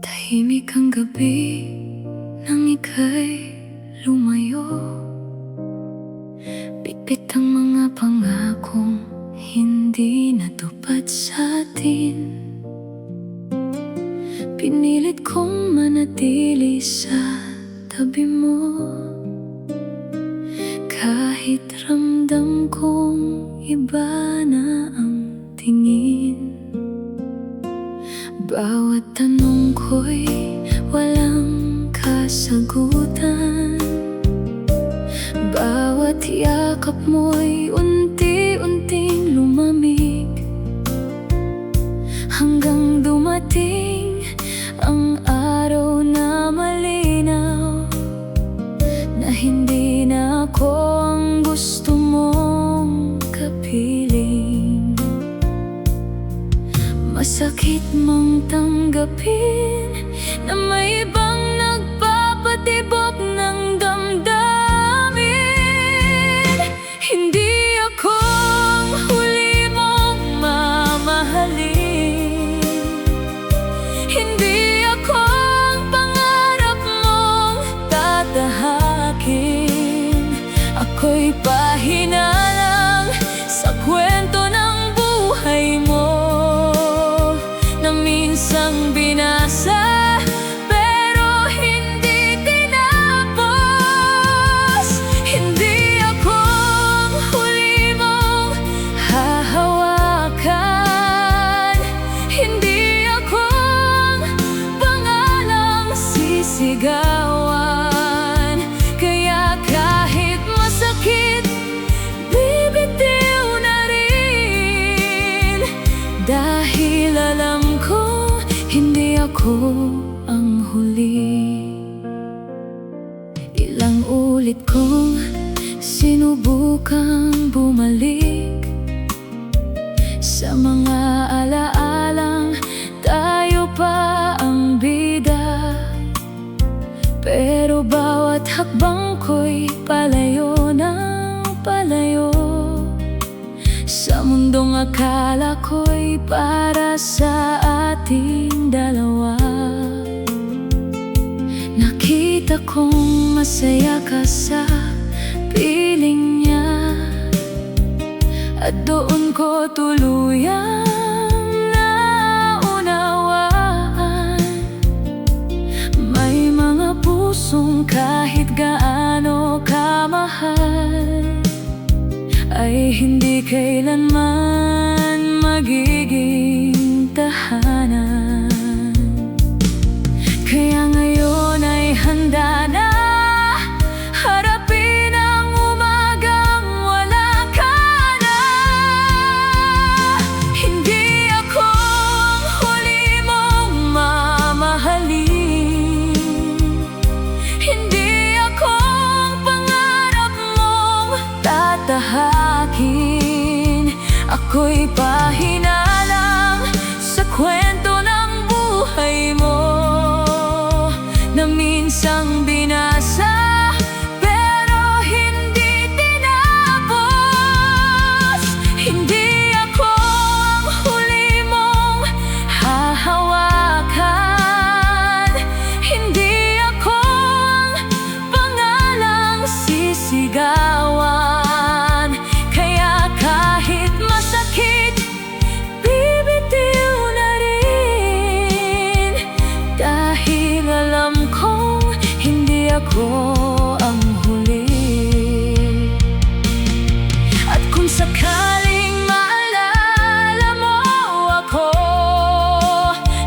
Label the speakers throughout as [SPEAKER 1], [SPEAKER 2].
[SPEAKER 1] Tahimik ang gabi nang ika'y lumayo. Bitbit ang mga pangakong hindi natupad sa atin. Pinilit kong manatili sa tabi mo, kahit ramdam kong iba na ang tingin. Bawat tanong ko'y walang kasagutan. Bawat yakap mo'y unti-unting lumamig, hanggang dumating ang araw na malinaw, na hindi na ako ang gusto mong kapiling. Masakit mang tanggapin na may ibang nagpapatibok ng damdamin. Hindi ako ang huli mong mamahalin. Hindi ako ang pangarap mong tatahakin. Ako'y pahina lang sa kwento ng buhay mo, minsang binasa pero hindi tinapos. Hindi ako ang huli mong hahawakan. Hindi ako ang pangalang sisigawan. Kaya kahit masakit, bibitiw na rin, dahil alam hindi ako ang huli. Ilang ulit kong sinubukang bumalik sa mga alaalang tayo pa ang bida, pero bawat hakbang ko'y palayo ng palayo sa mundong akala ko'y para sa ating dalawa. Nakita kong masaya ka sa piling niya, at doon ko tuluyang naunawaan. May mga pusong kahit gaano kamahal ay hindi kailanman magiging tahanan. Kaya ngayon ay handa na harapin ang umagang wala ka na. Hindi ako ang huli mong mamahalin. Hindi ako ang pangarap mong tatahakin. Ako'y pahina lang sa kwento ng buhay mo, na minsang binasa pero hindi tinapos. Hindi ako ang huli mong hahawakan. Hindi ako ang pangalang sisigawan. Kaya kahit masakit, bibitiw na rin, dahil alam kong hindi ako ang huli. At kung sakaling maalala mo ako,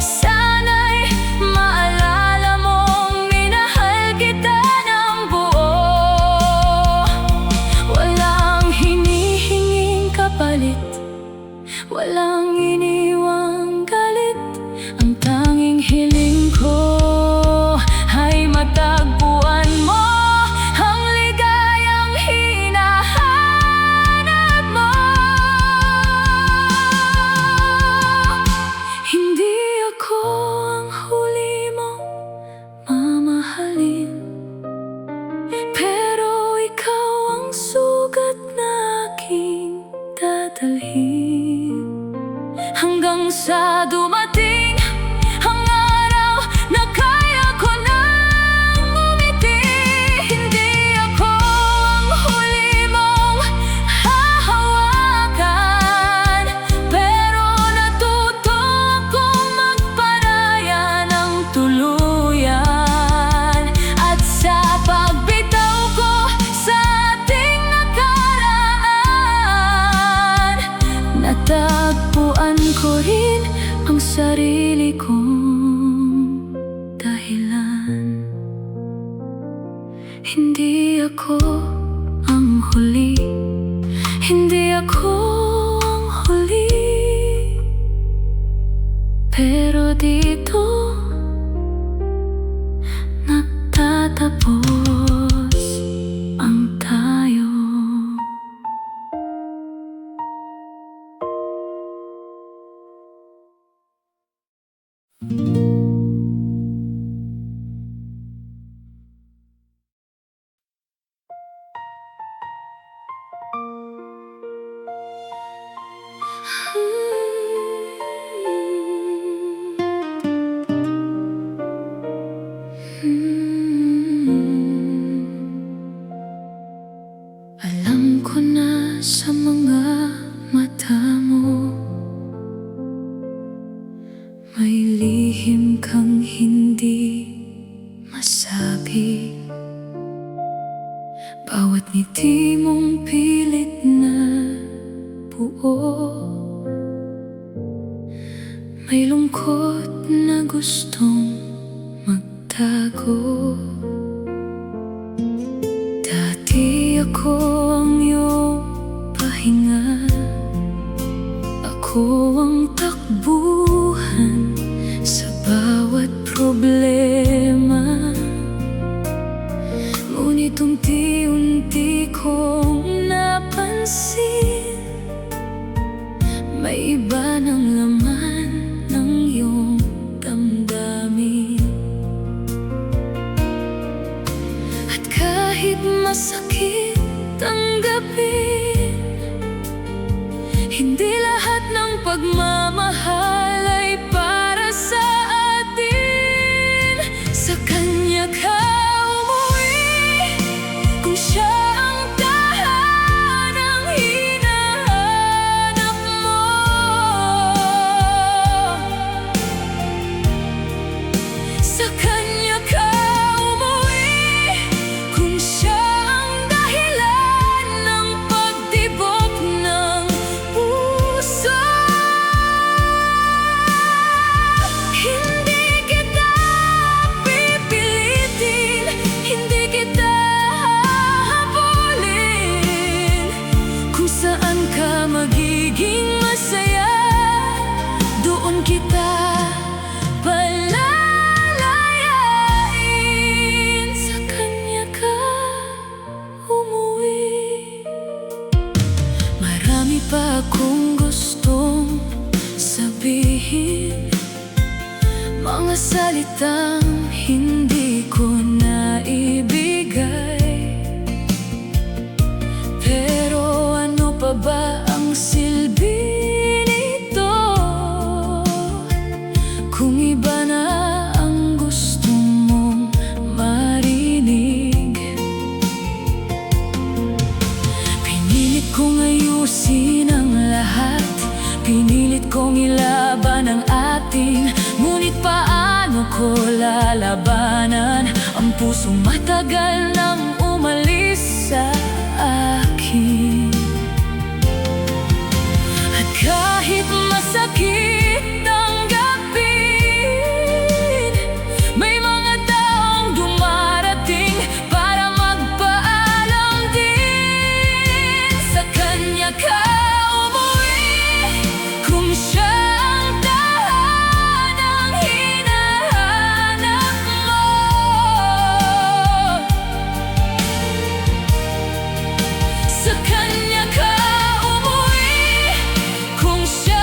[SPEAKER 1] sana'y maalala mong minahal kita ng buo. Walang hinihinging kapalit, walang iniwang galit. Ang tanging hiling ko ay matagpuan mo ang ligayang hinahanap mo. Hindi ako ang huli mo hanggang sa dumating ang araw na kaya ko nang umiti. Hindi ako ang huli mong hahawakan, pero natuto akong magparaya ng tuluyan. At sa pagbitaw ko sa ating nakaraan, natagpuan ko rin ang sarili kong dahilan. Hindi ako ang huli, hindi ako ang huli, pero dito nagtatapos ang tayo. Alam ko na sa mga mata mo may lihim kang hindi masabi. Bawat ngiti mong pilit na buo, may lungkot na gustong magtago. Dati ako ang iyong pahinga, ako ang takbuhan sa bawat problema. Ngunit unti-unti kong napansin, may iba ng laman ng iyong damdamin. At kahit masakit tanggapin, hindi lahat ng pagmamahal ay para sa atin. Sa kanya ka umuwi kung siya ang tahanang hinahanap mo. Sa kanya ka umuwi kung siya ang dahilan ng pagtibok ng puso. Hindi kita pipilitin, hindi kita hahabulin. Kung saan ka magiging masaya, doon kita palalayain. Sa kanya ka umuwi. Marami pa akong gustong sabihin, mga salitang hindi ko naibigay. Pero ano pa ba ang silbi nito kung iba na ang gusto mong marinig? Pinilit kong ayusin ang lahat, pinilit kong ilaban ang atin. Ngunit paano ko lalabanan ang pusong matagal nang umalis sa akin? At kahit masakit tanggapin, may mga taong dumarating para magpaalam din. Sa kanya ka umuwi kung siya ang tahanang hinahanap mo. Sa kanya ka umuwi kung siya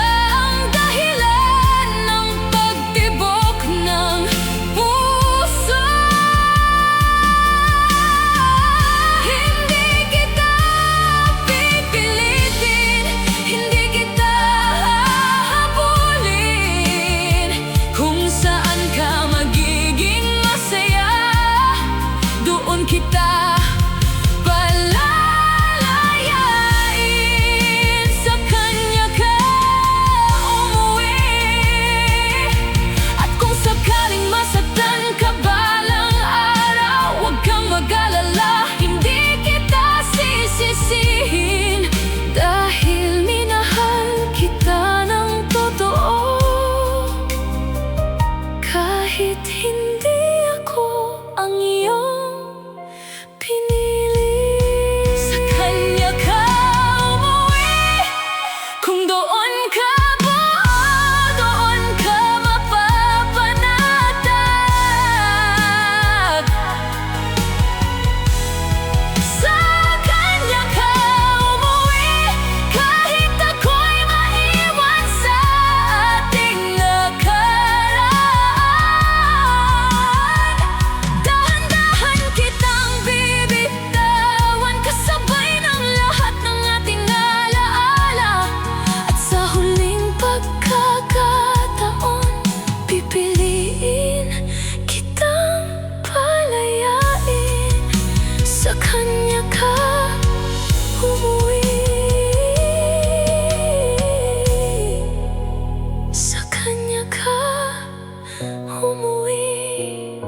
[SPEAKER 1] umuwi,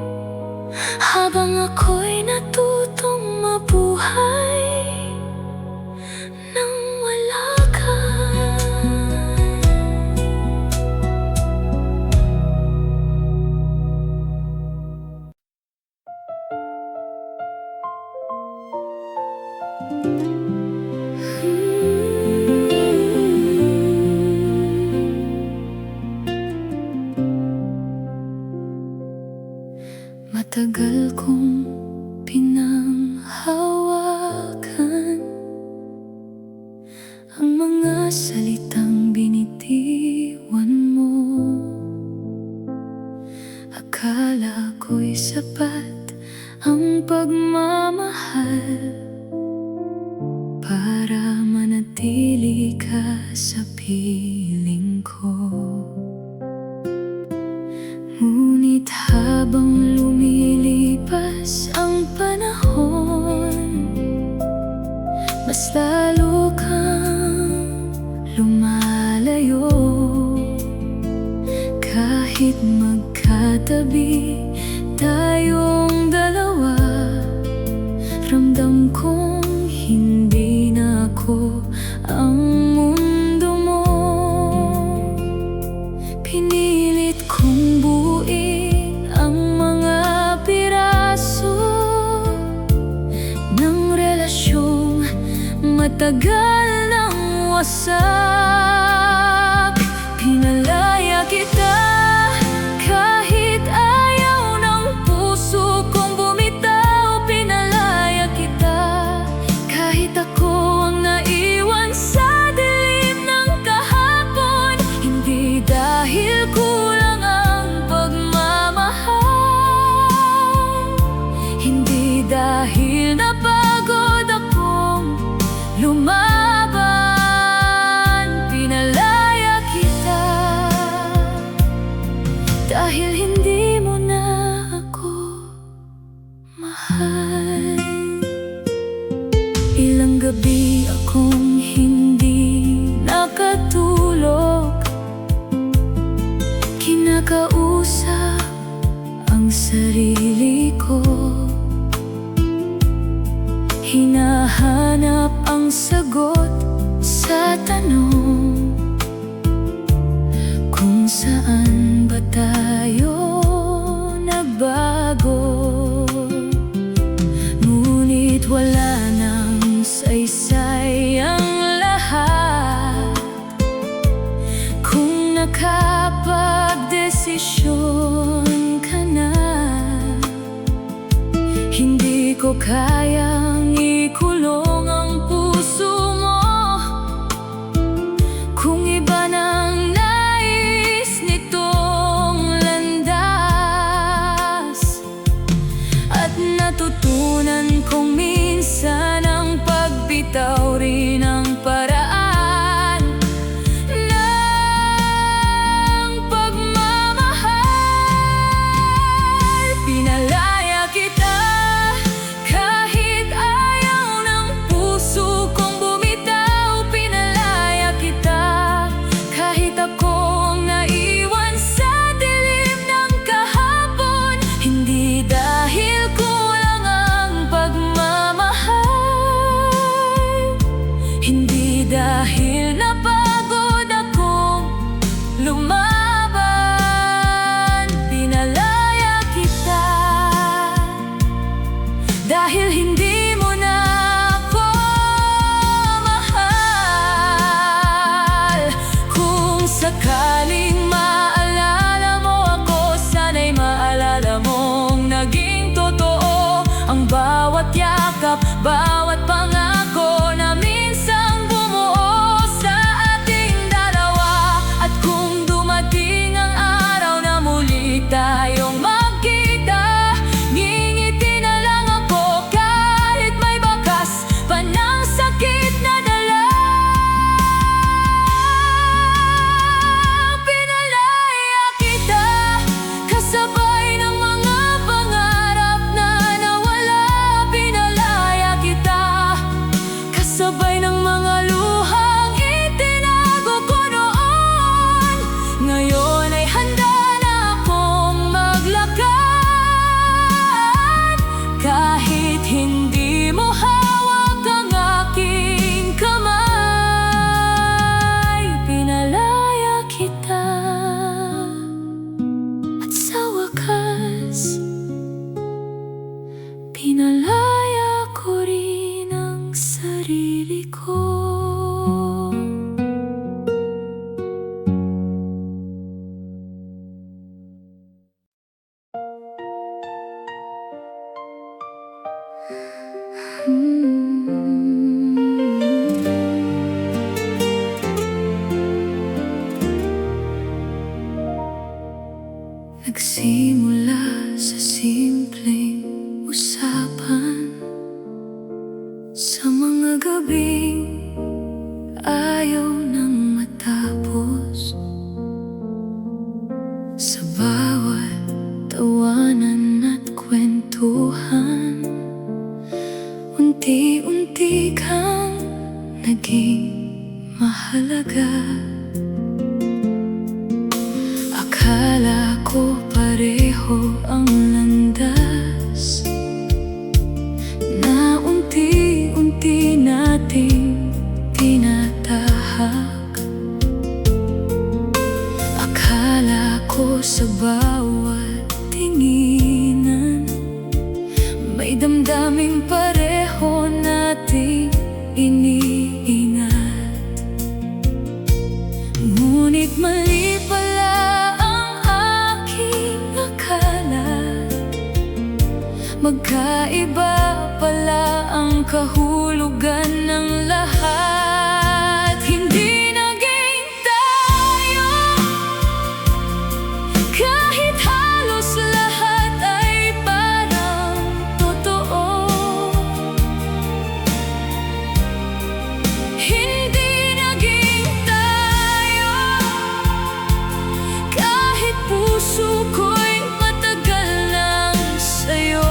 [SPEAKER 1] habang ako'y natutong mabuhay nang wala ka. Matagal kong pinanghawakan ang mga salitang binitiwan mo. Akala ko'y sapat ang pagmamahal para manatili ka sa piling ko. Ngunit habang lumilipas ang panahon, mas lalo kang lumalayo. Kahit magkatabi tayong dalawa, ramdam kong hindi na ako ang mundo mo. Pinilit kong buuin ang mga piraso ng relasyong matagal nang wasak. Pinalaya kita kahit ayaw ng puso kong bumitaw. Pinalaya kita kahit ako ang naiwan sa dilim ng kahapon. Hindi dahil kulang ang pagmamahal, hindi dahil napagod akong lumaban. Pinalaya kita dahil hindi mo na ako mahal. Ilang gabi akong hindi nakatulog, kinakausap ang sarili ko. Hinahanap ang sagot sa tanong kung saan ba tayo nagbago. Ngunit wala nang saysay ang lahat kung nakapagdesisyon ka na. Hindi ko kayang ikulong ang puso mo kung iba nang nais nitong landas. At natutunan kong minsan ang pagbitaw rin ang paraan ng pagmamahal. Pinalaya kita kahit ayaw ng puso kong bumitaw. Nagsimula sa simpleng usapan, sa mga gabing ayaw nang matapos, sa bawat tawanan at kwentuhan. Unti-unti kang naging mahalaga. Akala ko pareho ang landas na unti-unti nating tinatahak. Akala ko sa bawat tinginan may damdaming pareho nating iniingat. Ngunit mali pala ang aking akala, magkaiba pala ang kahulugan ng lahat. Hindi naging tayo kahit halos lahat ay parang totoo. Hindi naging tayo kahit puso ko'y matagal lang sa'yo.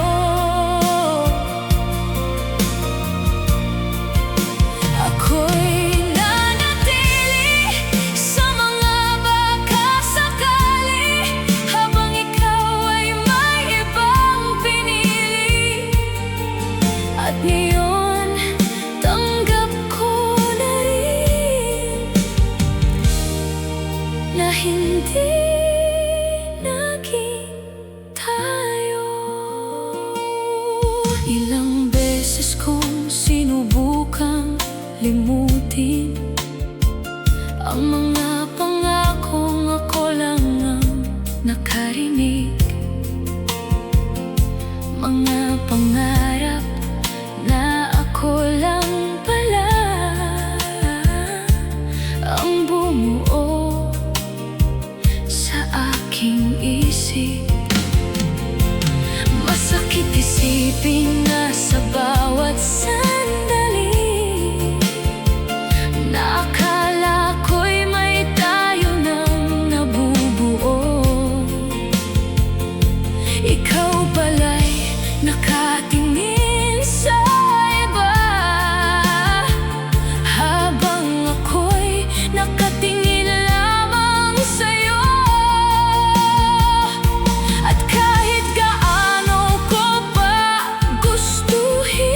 [SPEAKER 1] Ako'y nanatili sa mga baka sakali, habang ikaw ay may ibang pinili. At ngayon, tanggap ko na rin na hindi naging tayo. Ilang beses kong sinubukang limutin ang mga pangakong ako lang ang nakarinig. Mga pangarap na ako lang pala ang bumuo sa aking isip. Masakit isipin na sa bawat sandali na akala ko'y may tayo nang nabubuo, ikaw pala'y nakatingin sa iba, habang ako'y nakatingin lamang sa'yo. At kahit gaano ko pa gustuhin,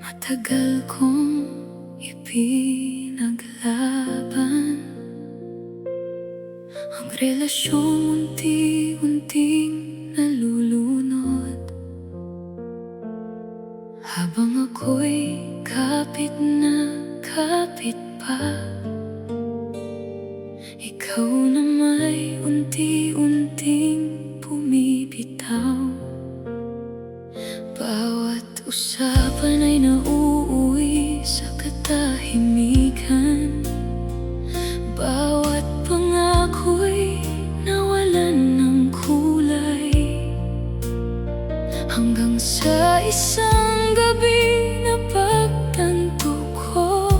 [SPEAKER 1] Matagal kong ipinaglaban ang relasyong unti-unting nalulunod, habang ako'y kapit na kapit pa. Ikaw na may unti-unting bumibitaw. Bawat usapan ay nauuwi sa katahimikan. Bawat pangako'y nawalan ng kulay, hanggang sa isang gabi na pagtanto ko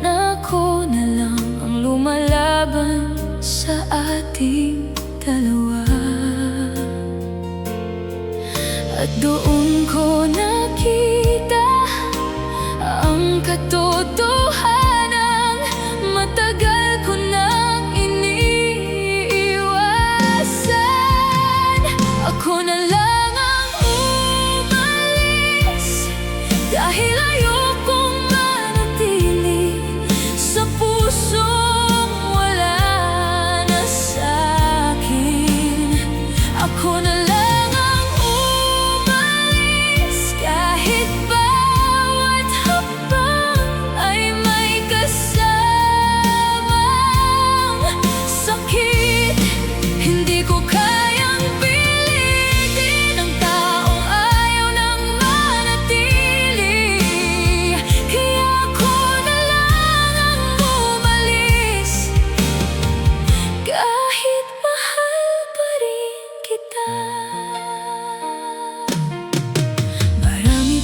[SPEAKER 1] na ako na lang ang lumalaban sa ating dalawa. At doon ko nakita ang katotohanan, matagal ko nang iniiwasan. Ako na lang ang umalis, dahil ayokong manatili sa pusong wala na sa'kin. Ako na lang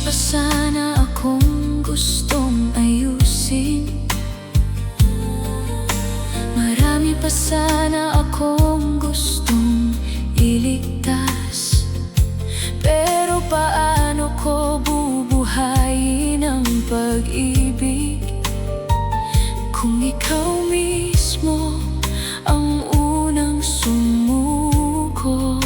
[SPEAKER 1] pa sana akong gustong ayusin. Marami pa sana akong gustong iligtas. Pero paano ko bubuhayin ang pag-ibig kung ikaw mismo ang unang sumuko?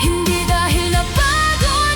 [SPEAKER 1] Hindi dahil napagod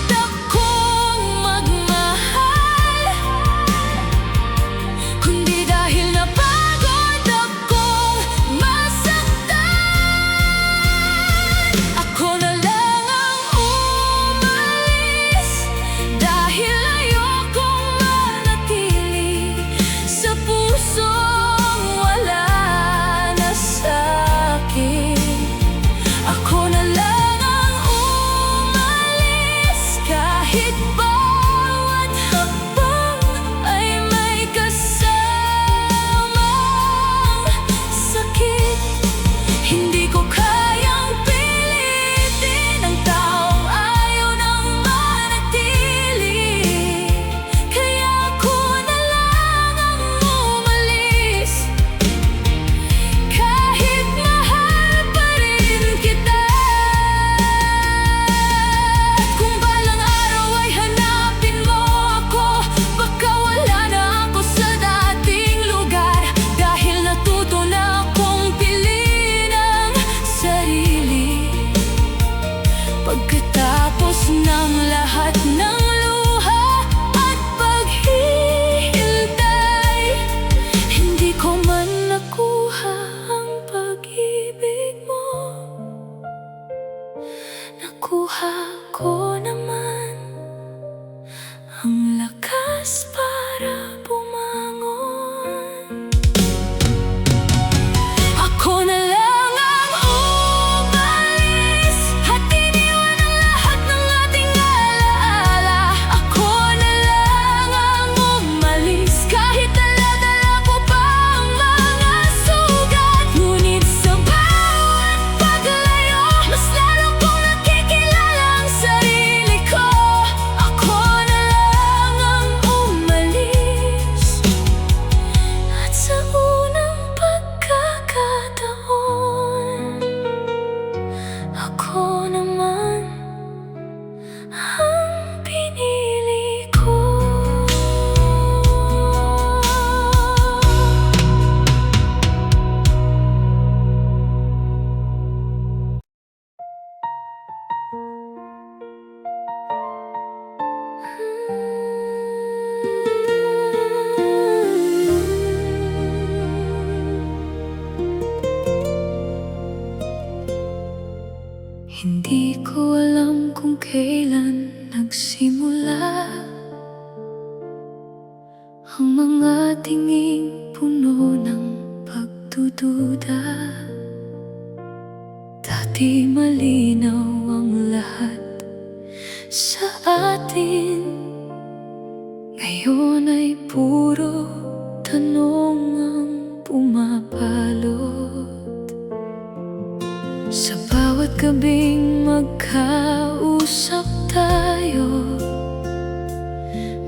[SPEAKER 1] puno ng pagdududa. Dati malinaw ang lahat sa atin, ngayon ay puro tanong ang pumapalot. Sa bawat gabing magkausap tayo,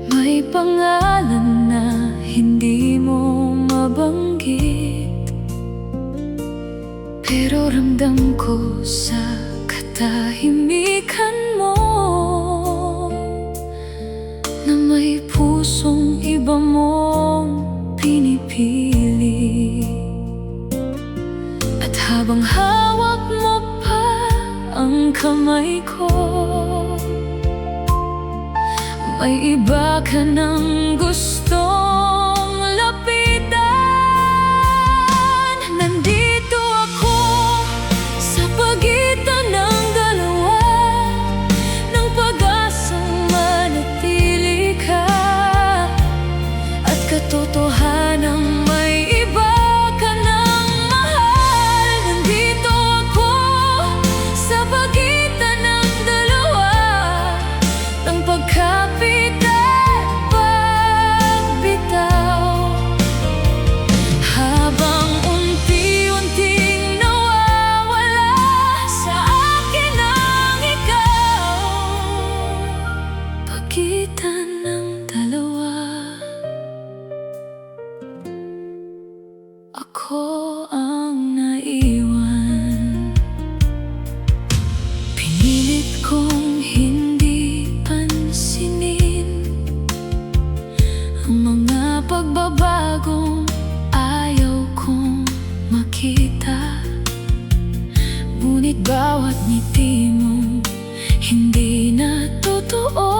[SPEAKER 1] may pangalan na hindi mo mabanggit, pero ramdam ko sa katahimikan mo na may pusong iba mong pinipili. At habang hawak mo pa ang kamay ko, may iba ka nang gustong lapitan. Nandito ako sa pagitan ng dalawa, ng pag-asang manatili ka, at katotohanang may iba ka nang mahal. Nandito ako sa pagitan ng dalawa, ng pagkapit at pagbitaw. Habang unti-unting nawawala sa akin ang ikaw, pagitan ng dalawa, ako ang naiwan. Pinilit kong hindi pansinin ang mga pagbabagong ayaw kong makita. Ngunit bawat ngiti mo hindi na totoo,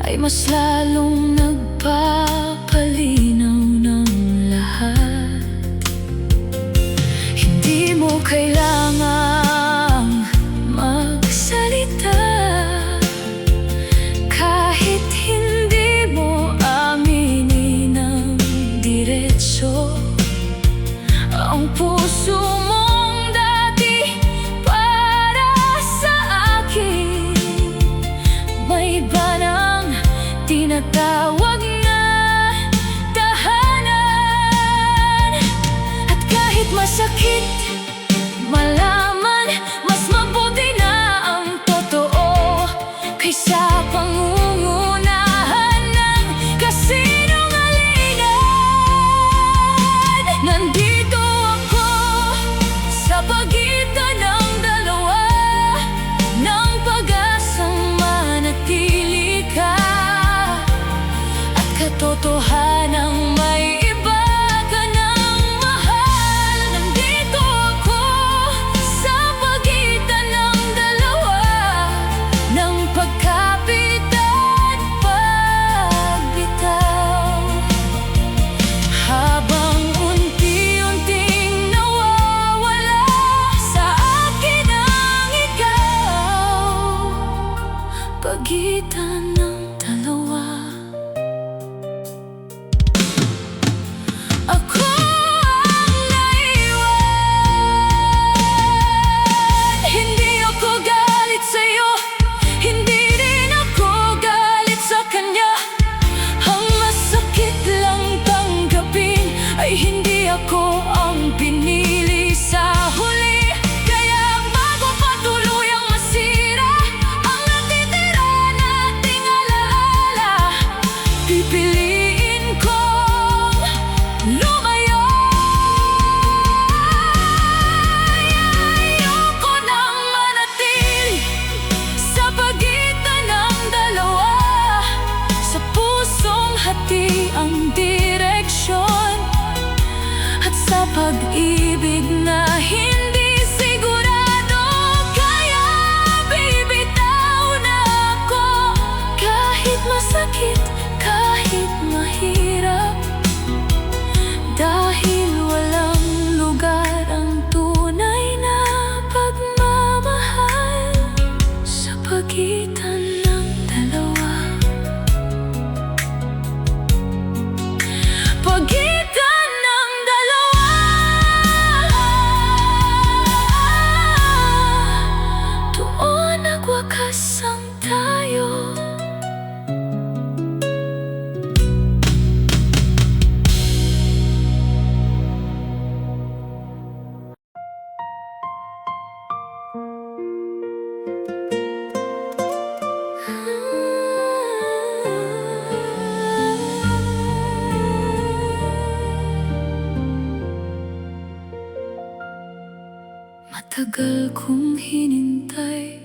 [SPEAKER 1] ay mas lalong nagpapalinaw ng lahat. Hindi mo kailangang magsalita, kahit hindi mo aminin ng diretso ang puso mong dati para sa akin. May iba nang tinatawag na tahanan. At kahit masakit malaman, mas mabuti na ang totoo kaysa pangungunahan ng kasinungalingan. Nandito ako sa pagitan ng dalawa, ng pag-asang manatili ka, at katotohanang may iba ka nang mahal. Nandito ako sa pagitan ng dalawa, ng pagkapit at pagbitaw. Habang unti-unting nawawala sa akin ang ikaw, pagitan ng dalawa, ako ang naiwan. Hindi ako galit sa'yo, hindi rin ako galit sa kanya. Ang masakit lang tanggapin ay hindi ako ang pinili sa huli. Kaya bago pa tuluyang masira ang natitira nating alaala, pipiliin kong lumayo. Ayoko nang manatili sa pagitan ng dalawa, sa pusong hati ang direksyon, at sa pag-ibig na hindi sigurado. Kaya bibitaw na ako, kahit masakit, kahit mahirap, dahil walang lugar ang tunay na pagmamahal sa pagitan ng dalawa. Matagal kong hinintay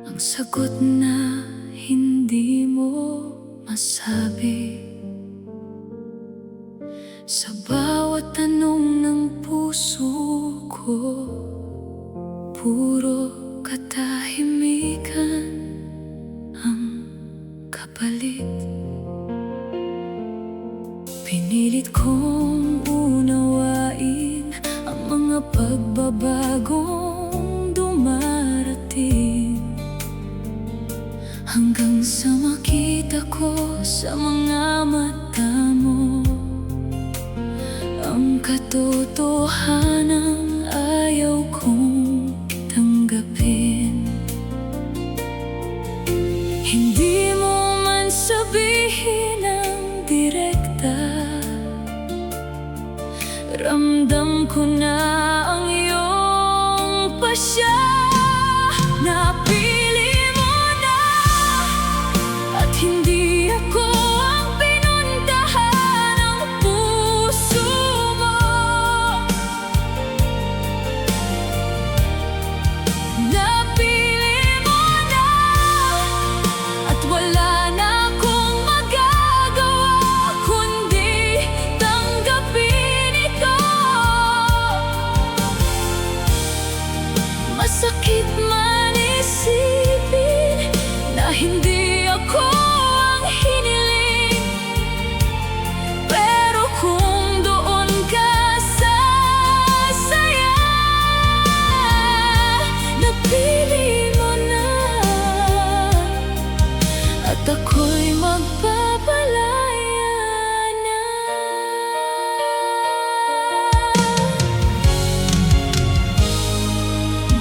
[SPEAKER 1] ang sagot na hindi mo masabi. Sa bawat tanong ng puso ko, puro katahimikan ang kapalit. Pinilit kong unawain ang mga pagbabagong dumarating, hanggang sa makita ko sa mga mata mo ang katotohanang ayaw kong tanggapin. Hindi mo man sabihin ng direkta, ramdam ko na ang iyong pasya. Napili mo na at hindi ako ang pinuntahan ng puso mo. Napili mo na at wala na akong magagawa kundi tanggapin ito. Masakit man isipin na hindi ako ang hiniling, pero kung doon ka sa saya, napili mo na at ako'y magpapalaya na.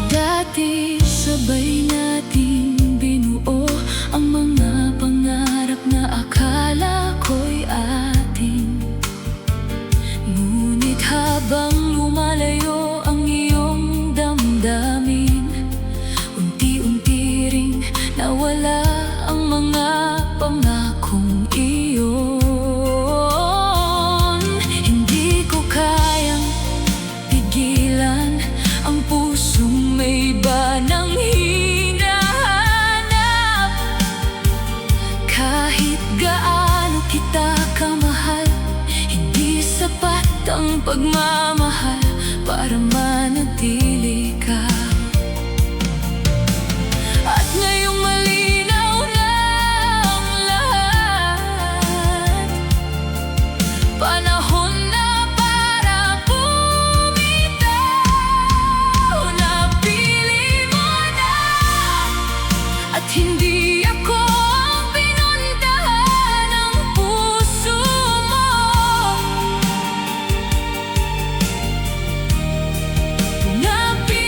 [SPEAKER 1] Dati sabay nating binuo ang mga pangarap na akala ko'y atin. Ngunit habang lumalayo ang iyong damdamin, unti-unti ring nawala ang mga pangakong iyon. Hindi ko kayang pigilan ang pusong may iba nang hinahanap. Kahit gaano kita kamahal, hindi sapat ang pagmamahal para manatili ka. At ngayong malinaw na ang lahat, panahon na para bumitaw. Napili mo na at hindi ako ang pinuntahan ng puso mo. Napili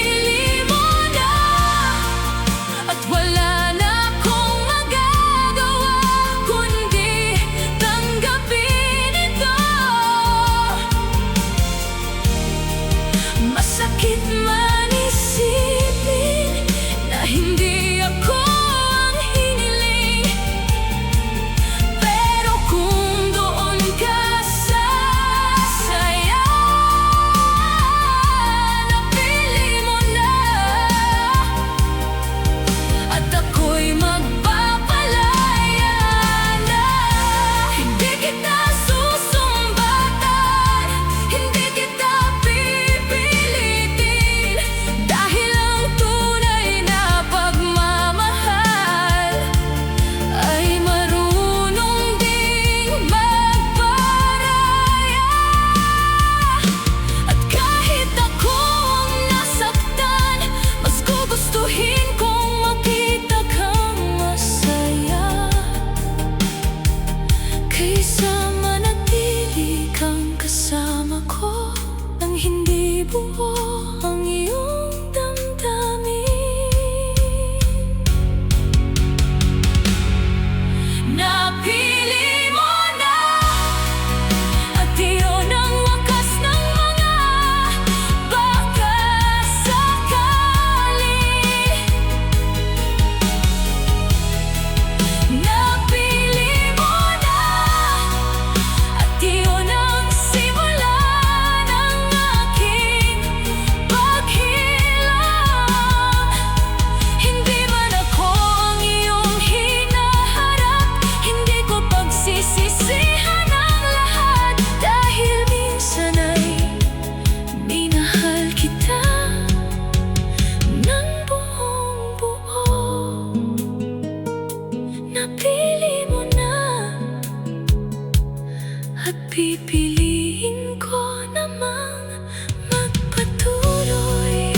[SPEAKER 1] pipiliin ko namang magpatuloy.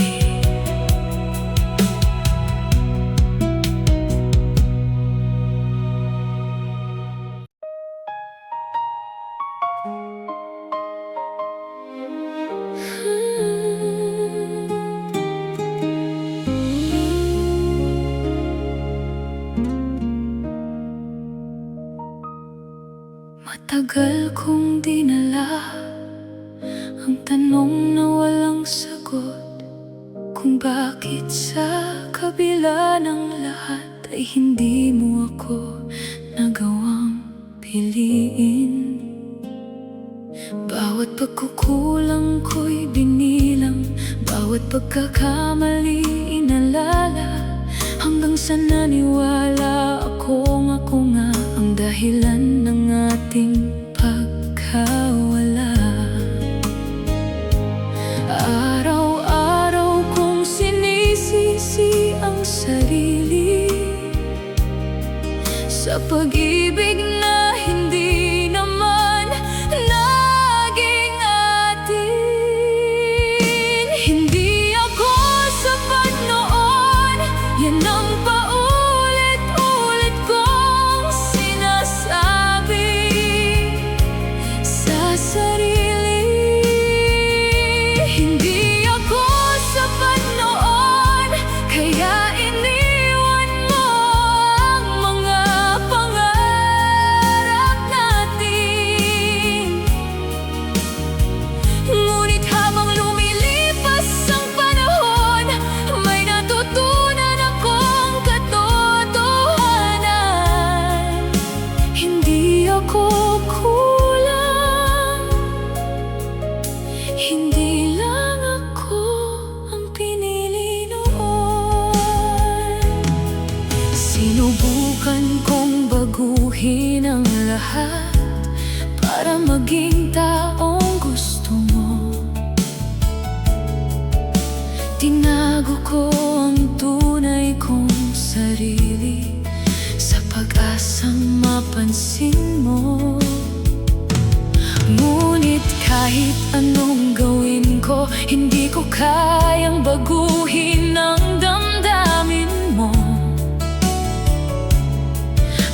[SPEAKER 1] Matagal kong dinala ang tanong na walang sagot, kung bakit sa kabila ng lahat ay hindi mo ako nagawang piliin. Bawat pagkukulang ko'y binilang, bawat pagkakamali inalala, hanggang sa naniwala akong ako nga ang dahilan ng ating pagkawala. Araw-araw kong sinisisi ang sarili sa pag-ibig na hindi naman naging atin. Hindi ako sapat noon, yan ang paulit-ulit kong sinasabi sa sarili. Hindi ako sapat noon, kaya iniwan mo ang mga pangarap natin. Ngunit habang lumilipas ang panahon, may natutunan akong katotohanan. Hindi ako kulang, hindi lang ako ang pinili noon. Sinubukan kong baguhin ang lahat para maging taong gusto mo. Tinago ko ang tunay kong sarili sa pag-asang mapansin mo. Ngunit kahit anong gawin ko, hindi ko kayang baguhin ang damdamin mo.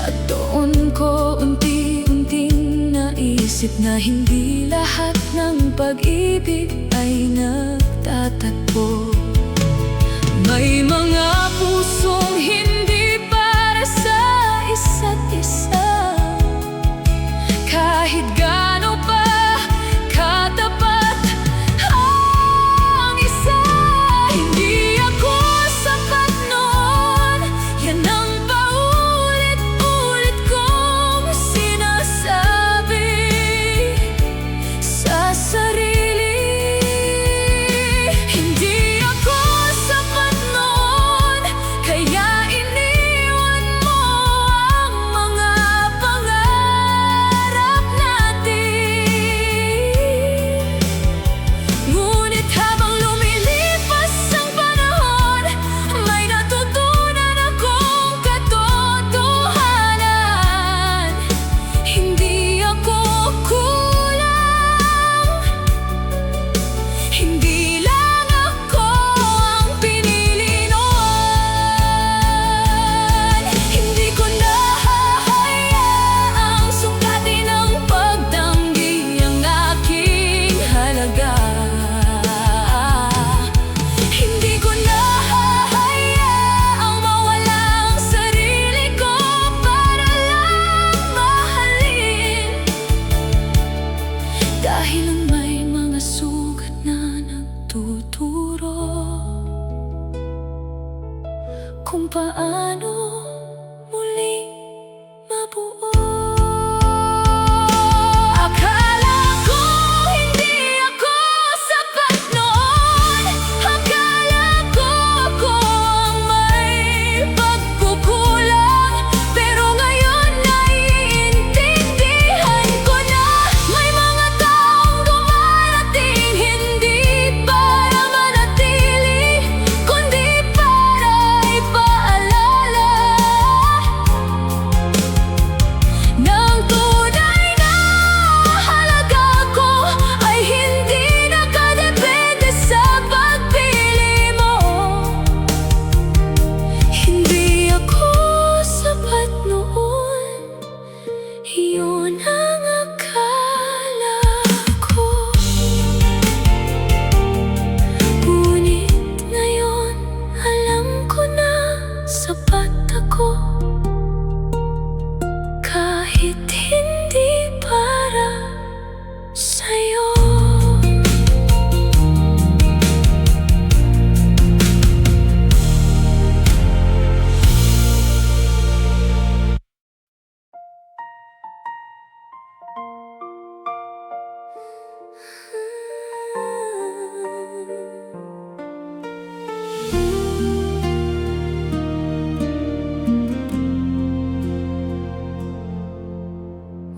[SPEAKER 1] At doon ko unti-unting naisip na hindi lahat ng pag-ibig ay nagtatagpo. May mga pusong hindi para sa isa't isa, kahit gaano pa katapat ang isa. Hindi ako sapat noon, yan ang paulit-ulit kong sinasabi sa sarili. Hindi ako sapat noon, kaya iniwan mo ang mga pangarap natin.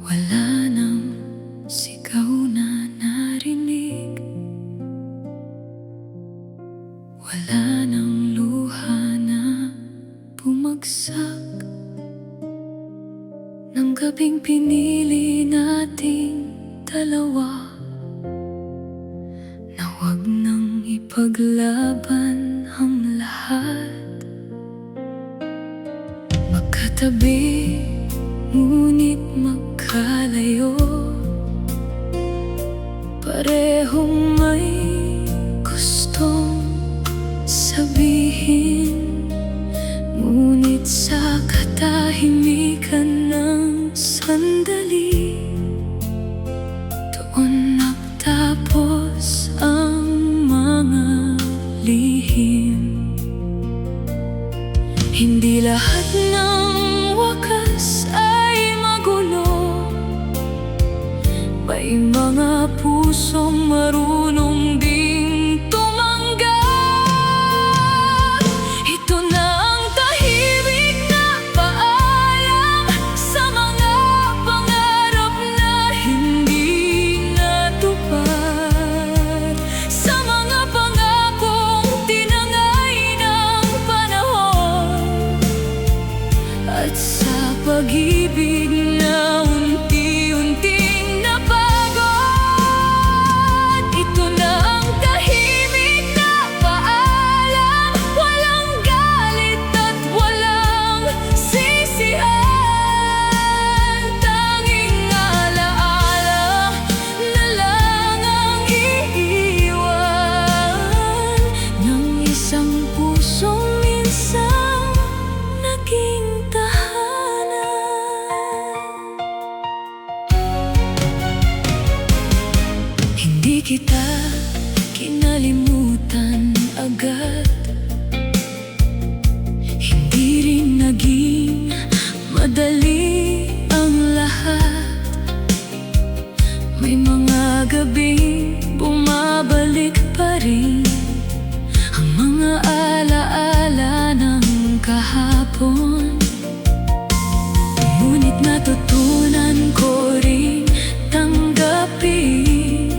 [SPEAKER 1] Wala nang sigaw na narinig, wala nang luha na bumagsak ng gabing pinili nating dalawa, na wag nang ipaglaban ang lahat. Magkatabi, ngunit magkalayo, parehong may gustong sabihin, ngunit sa katahimikan ng sandali, doon nagtapos ang mga lihim. Hindi lahat ng wakas ay magulo, may mga pusong marunong ding tumanggap. Ito na ang tahimik na paalam sa mga pangarap na hindi natupad, sa mga pangakong tinangay ng panahon, at sa pag-ibig na unti-unting napagod. Ito na ang tahimik na paalam, walang galit at walang sisihan. Tanging alaala na lang ang iiwan ng isang pusong minsang naging tahanan. Hindi kita kinalimutan agad, hindi rin naging madali ang lahat. May mga gabing bumabalik pa rin ang mga alaala ng kahapon, ngunit natutunan ko rin tanggapin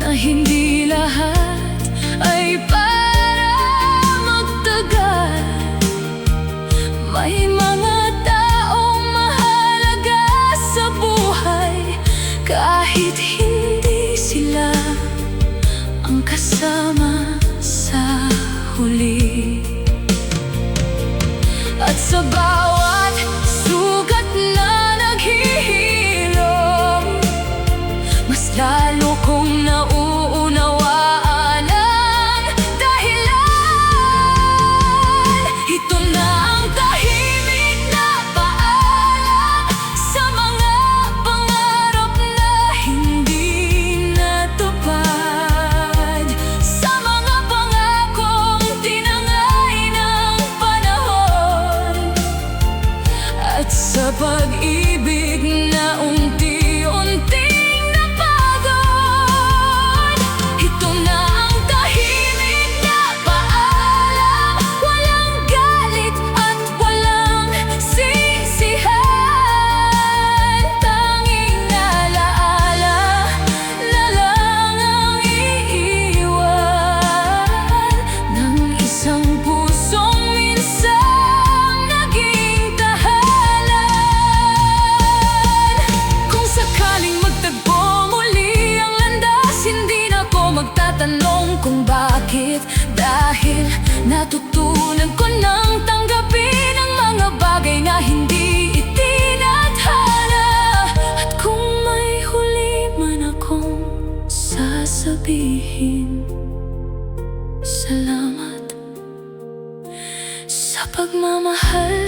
[SPEAKER 1] na hindi lahat ay para magtagal. May mga taong mahalaga sa buhay kahit hindi sila ang kasama sa huli. At sa bawat sugat na naghihilom, mas lalo kong nauunawaan ang dahilan. Ito na ang tahimik na paalam sa mga pangarap na hindi natupad, sa mga pangakong tinangay ng panahon, at sa pag-ibig na unti-unting napagod. Ito na ang tahimik na paalam, walang galit at walang sisihan. Tanging alaala na lang ang iiwan ng isang pusong minsang naging tahanan. Kung sakaling magtagpo muli ang landas, hindi na ako magtatanong kung bakit, dahil natutunan ko nang tanggapin ang mga bagay na hindi itinadhana. At kung may huli man akong sasabihin, salamat sa pagmamahal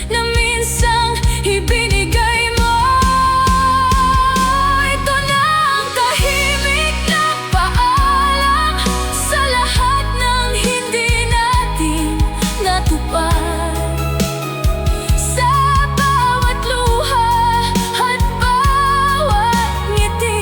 [SPEAKER 1] na minsang ibinigay mo. Ito na ang tahimik na paalam sa lahat ng hindi natin natupad, sa bawat luha at bawat ngiti.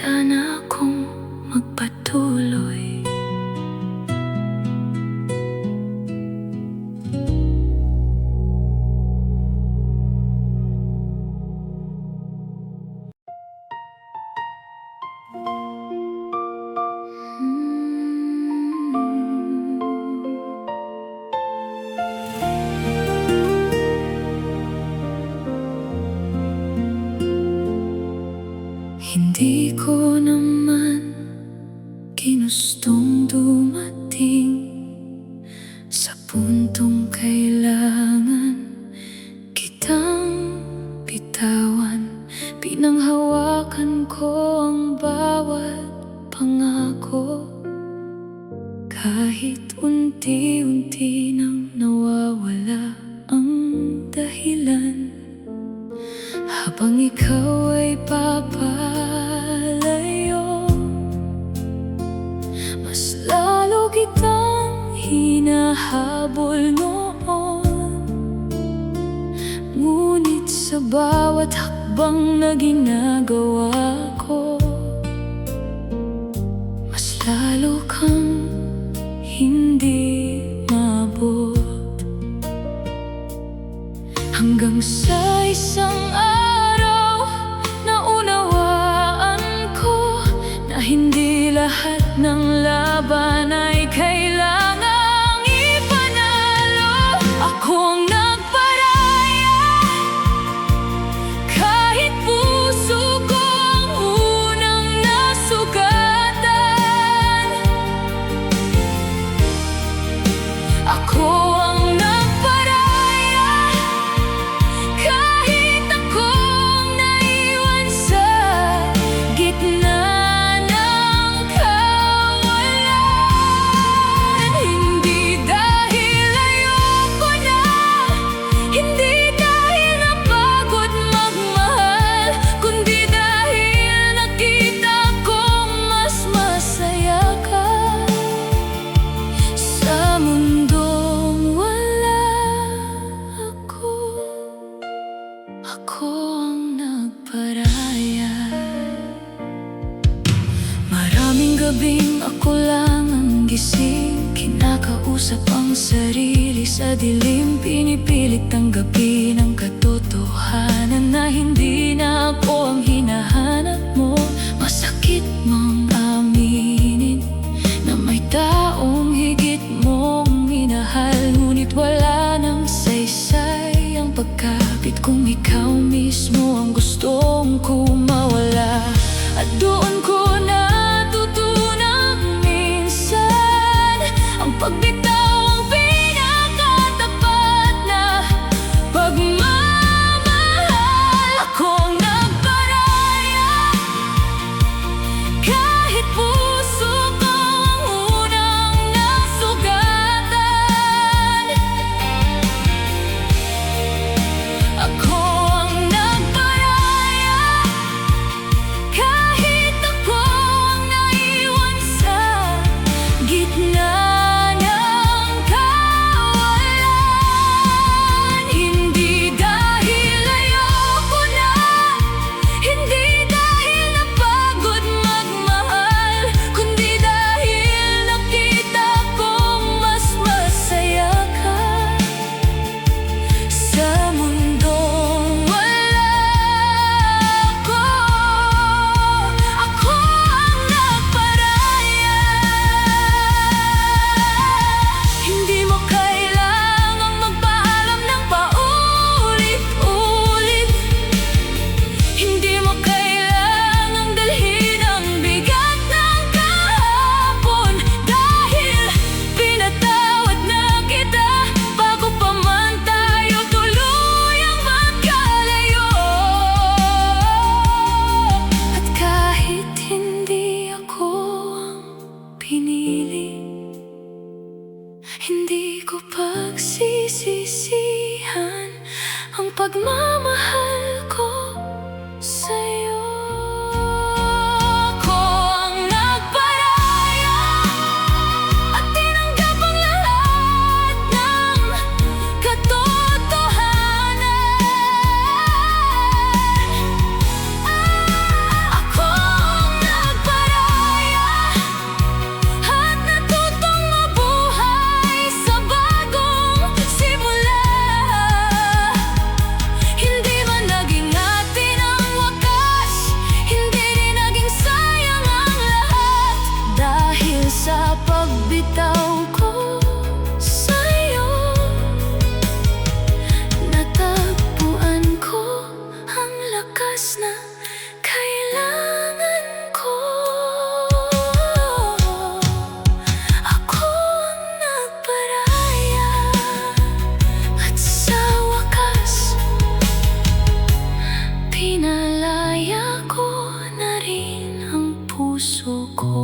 [SPEAKER 1] handa na akong magpatuloy. Hindi ko naman ginustong dumating sa puntong kailangan kitang bitawan. Pinanghawakan ko ang bawat pangako, kahit unti-unti nang nawawala ang dahilan. Habang ikaw ay papalayo, mas lalo kitang hinahabol noon. Ngunit sa bawat hakbang na ginagawa ko, mas lalo kang hindi maabot. Hanggang sa isang araw, naunawaan ko na hindi lahat ng laban ay kailangang ipanalo. Ako ang nagparaya, kahit puso ko ang unang nasugatan. Ako ang nagparaya, kahit akong naiwan sa gitna ng kawalan. Hindi dahil ayoko na, hindi dahil napagod magmahal, kundi dahil nakita kong mas masaya ka sa mundong wala ako. Ako ang nagparaya. Maraming gabing ako lang ang gising, kinakausap ang sarili sa dilim. Pinipilit tanggapin ang katotohanan na hindi na ako ang hinahanap mo. Masakit mang aminin na may taong higit mong minahal, ngunit wala nang saysay ang pagkapit kung ikaw mismo ang gustong ko mawala. At doon ko natutunang minsan ang pagbitaw ang pinakatapat na pagmamahal. Ako ang nagparaya, kahit puso ko ang unang nasugatan. Ako ang nagparaya, kahit ako ang naiwan sa gitna ng kawalan. Hindi dahil ayoko na, hindi dahil napagod magmahal, kundi dahil nakita kong mas masaya ka sa mundong wala ako. Ako ang nagparaya. Hindi mo kailangang magpaalam ng paulit-ulit. Hindi mo kailangang dalhin ang bigat ng kahapon, dahil pinatawad na kita bago pa man tayo tuluyang magkalayo. At kahit hindi ako ang pinili, hindi ko pagsisisihan ang pagmamahal ko sa'yo. Ako ang nagparaya at tinanggap ang lahat ng katotohanan. Ako ang puso ko.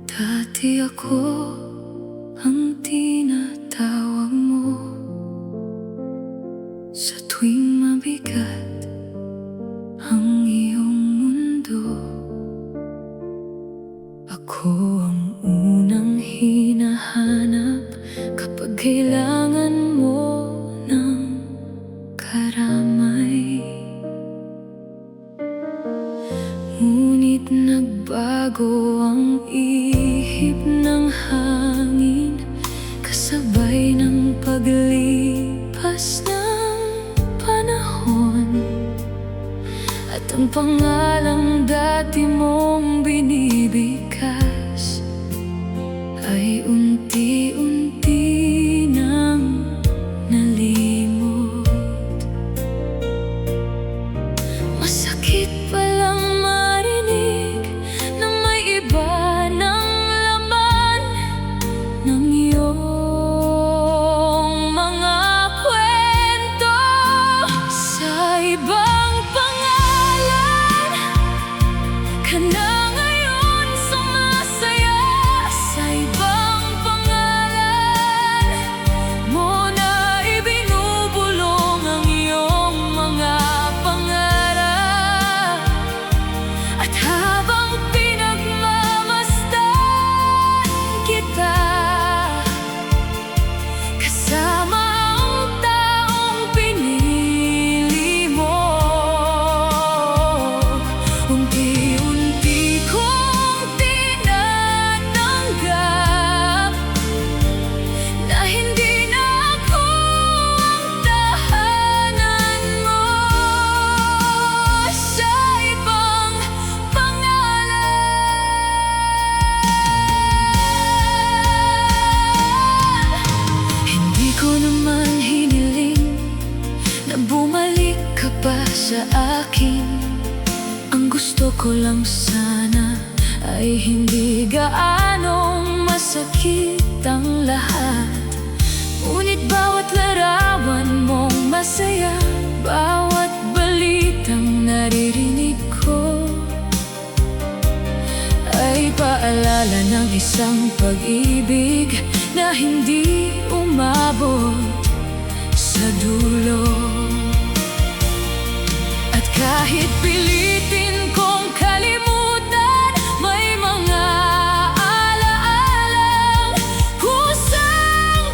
[SPEAKER 1] Dati ako ang tinatawag mo sa tuwing mabigat ang iyong mundo. Ako ang unang hinahanap kapag kailangan mo ng karamay. Ngunit nagbago ang ihip ng hangin kasabay ng paglipas ng panahon. At ang pangalang dati mong binibigkas ay unti-unti nang nalimot. Masakit palang marinig na may iba ng laman ng iyong mga kwento. Sa ibang pangalan ka na ngayon sumasaya. Sa ibang pangalan mo na ibinubulong ang iyong mga pangarap. At habang pinagmamasdan kita, kasama ang taong pinili mo, unti-unti kong tinananggap na hindi na ako ang tahanan mo. Sa ibang pangalan, hindi ko naman hiniling na bumalik ka pa sa akin. Ang gusto ko lang sana ay hindi gaanong masakit ang lahat. Ngunit bawat larawan mong masaya, bawat balitang naririnig ko ay paalala ng isang pag-ibig na hindi umabot sa dulo. At kahit pilitin kong kalimutan, may mga alaalang kusang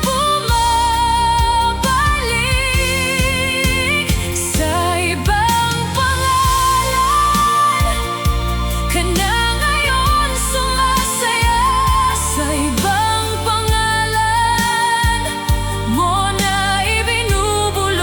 [SPEAKER 1] bumabalik. Sa ibang pangalan ka na ngayon sumasaya. Sa ibang pangalan mo na ibinubulong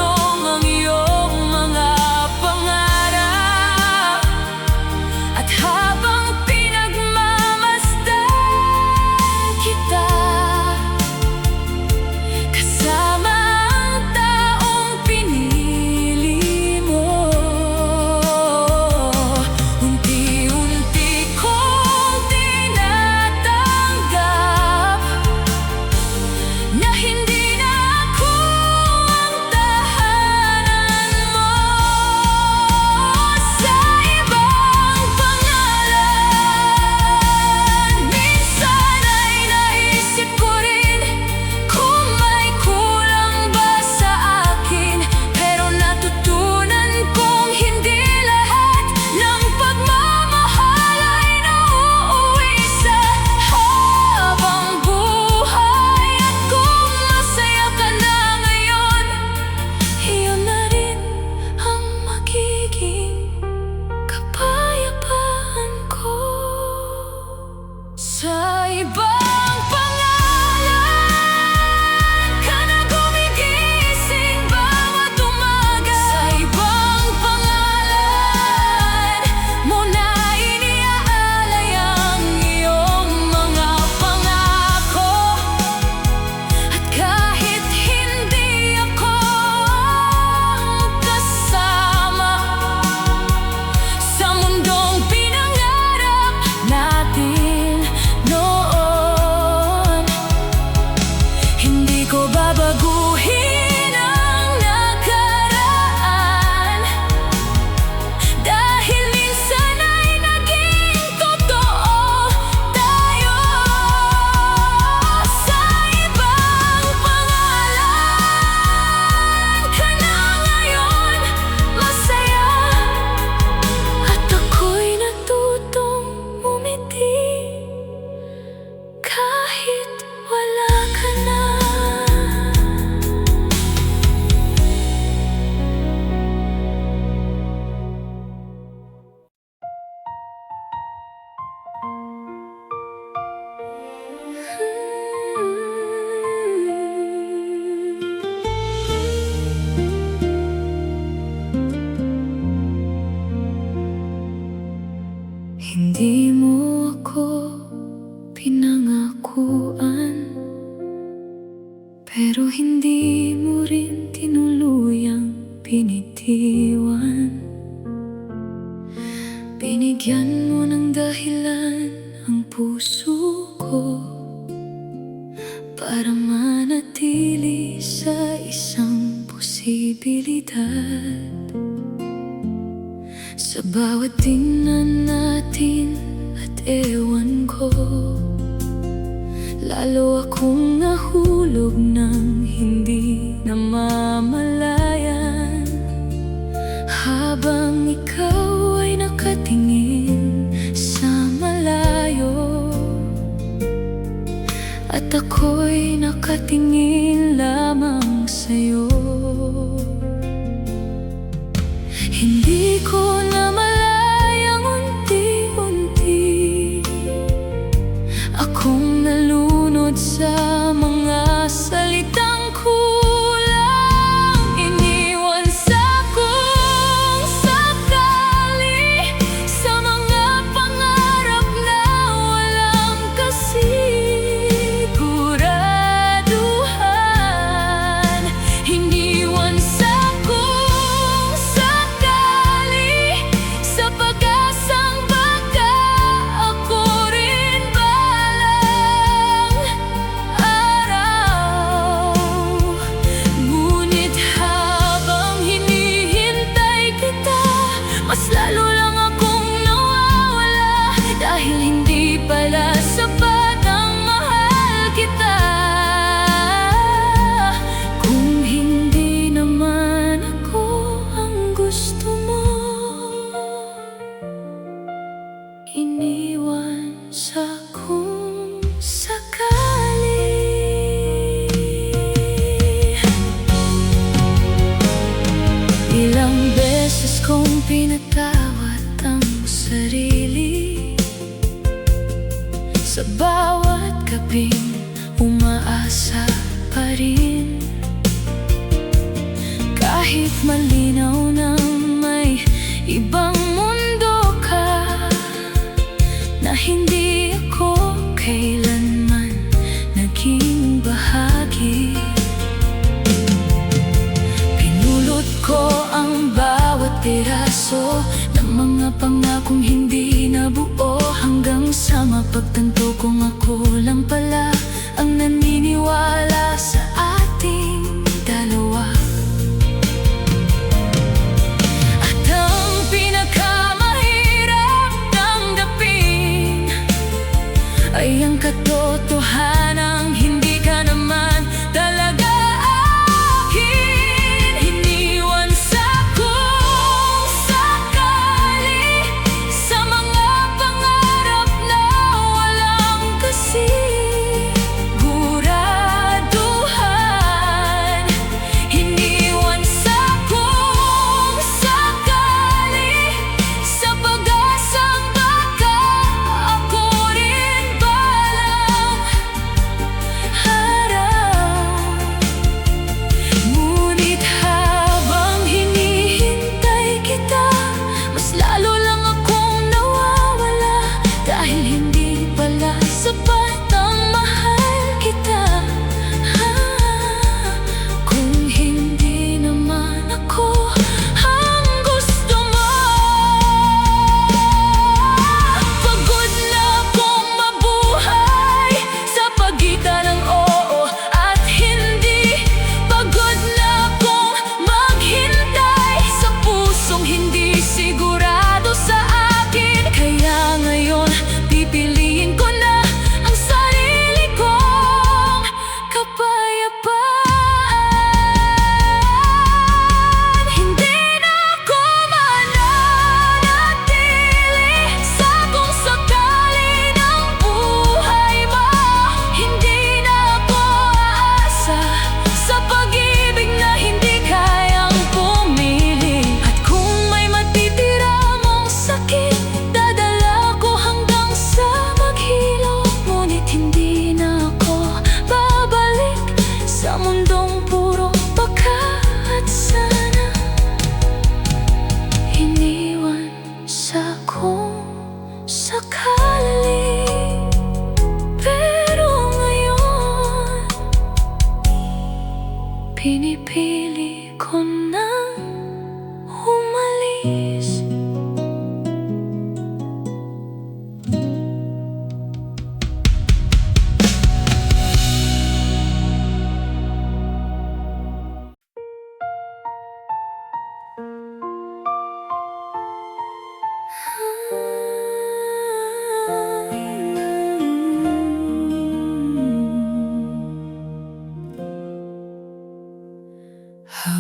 [SPEAKER 1] binitiwan. Binigyan mo ng dahilan ang puso ko para manatili sa isang posibilidad. Sa bawat tingnan natin at ewan ko, lalo akong nahulog ng hindi namamalayan. Habang ikaw ay nakatingin sa malayo at ako'y nakatingin lamang sa'yo, hindi ko namalayang unti-unti akong nalunod sa mga salitang kulang. Iniwan sa kung sakali sa mga pangarap na walang kasiguraduhan. Iniwan sa kung sakali sa pag-asang baka ako rin balang araw. Ngunit habang hinihintay kita, mas lalo lang akong nawawala, dahil hindi pala sapat ang mahal kita. Kung hindi naman ako ang gusto mo, iniwan sa kung sakali. Ilang beses kong pinatawad ang sarili, sa bawat gabing umaasa pa rin. Kahit malinaw na may ibang mundo ka, na hindi ako kailanman naging bahagi. Pinulot ko ang bawat piraso ng mga pangakong hindi nabuo, hanggang sa mapagtanto kong ako lang pala ang naniniwala sa ating dalawa. At ang pinakamahirap tanggapin ay ang katotohanang hindi ka naman talaga akin. Iniwan sa kung sakali sa mga pangarap na walang kasiguraduhan.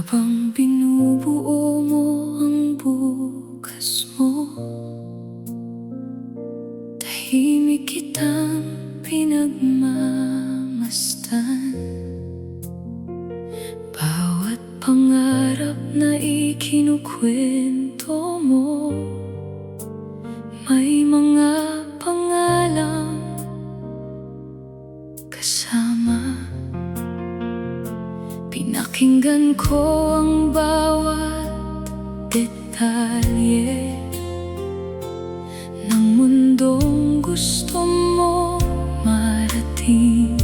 [SPEAKER 1] Habang binubuo mo ang bukas mo, tahimik kitang pinagmamasdan. Bawat pangarap na ikinukwento mo, may mga pangalang kasama. Pinakinggan ko ang bawat detalye ng mundong gusto mo marating.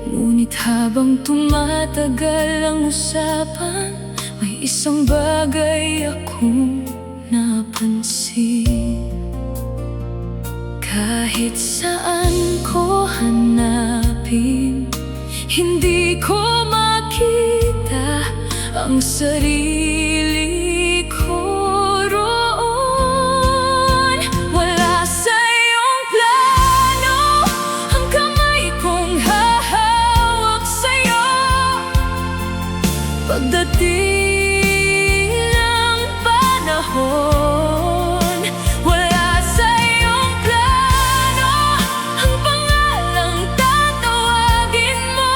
[SPEAKER 1] Ngunit habang tumatagal ang usapan, may isang bagay akong napansin. Kahit saan ko hanapin, hindi ko makita ang sarili ko roon. Wala sa iyong plano ang kamay kong hahawak sa'yo. Pagdating ng panahon, wala sa iyong plano ang pangalang tatawagin mo.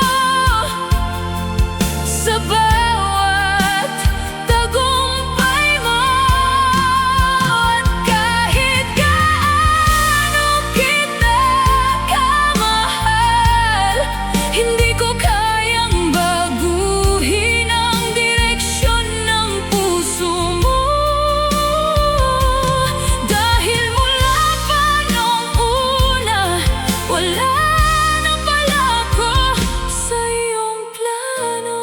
[SPEAKER 1] Sa bawat tagumpay mo, at kahit gaano kita kamahal, hindi ko kayang baguhin ang direksyon ng puso mo. Dahil mula pa noong una, wala nang pala ko sa iyong plano.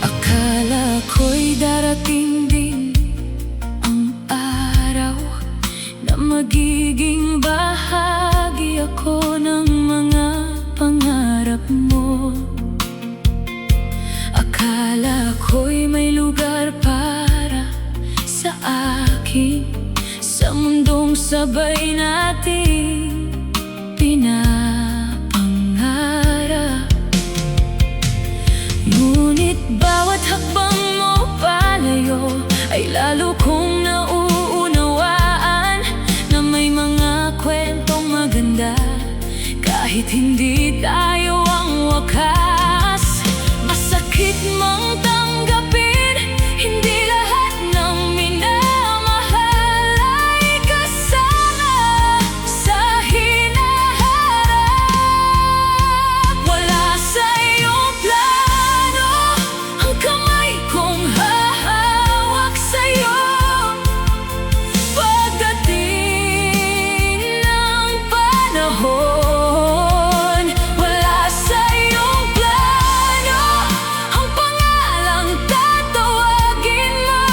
[SPEAKER 1] Akala ko'y darating din ang araw na magiging bahagi ako ng mga pangarap mo. Akala ko'y may lugar para sa akin sa mundong sabay nating pinapangarap. Ngunit bawat hakbang mo palayo ay lalo kong nauunawaan na may mga kwentong maganda kahit hindi tayo ang wakas. Masakit mang tanggapin, hindi lahat ng minamahal ay kasama sa hinaharap. Wala sa iyong plano ang kamay kong hahawak sa'yo. Pagdating ng panahon, wala sa iyong plano ang pangalang tatawagin mo.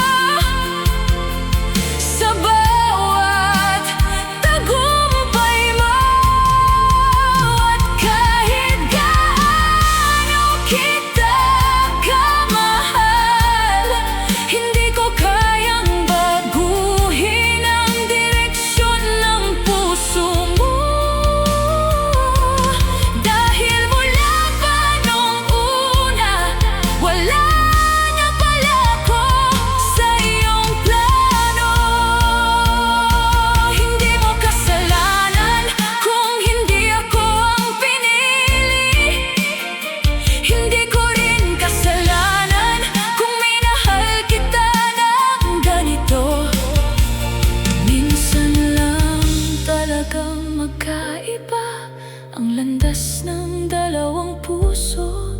[SPEAKER 1] Sa bawat tagumpay mo, at kahit gaano kita kamahal, hindi ko kayang baguhin ang direksyon ng puso mo. Dahil mula pa noong una, wala na pala ko sa iyong plano. Hindi mo kasalanan kung hindi ako ang pinili. Hindi ko rin kasalanan kung minahal kita ng ganito. Minsan lang talagang magkaiba ang landas ng dalawang puso.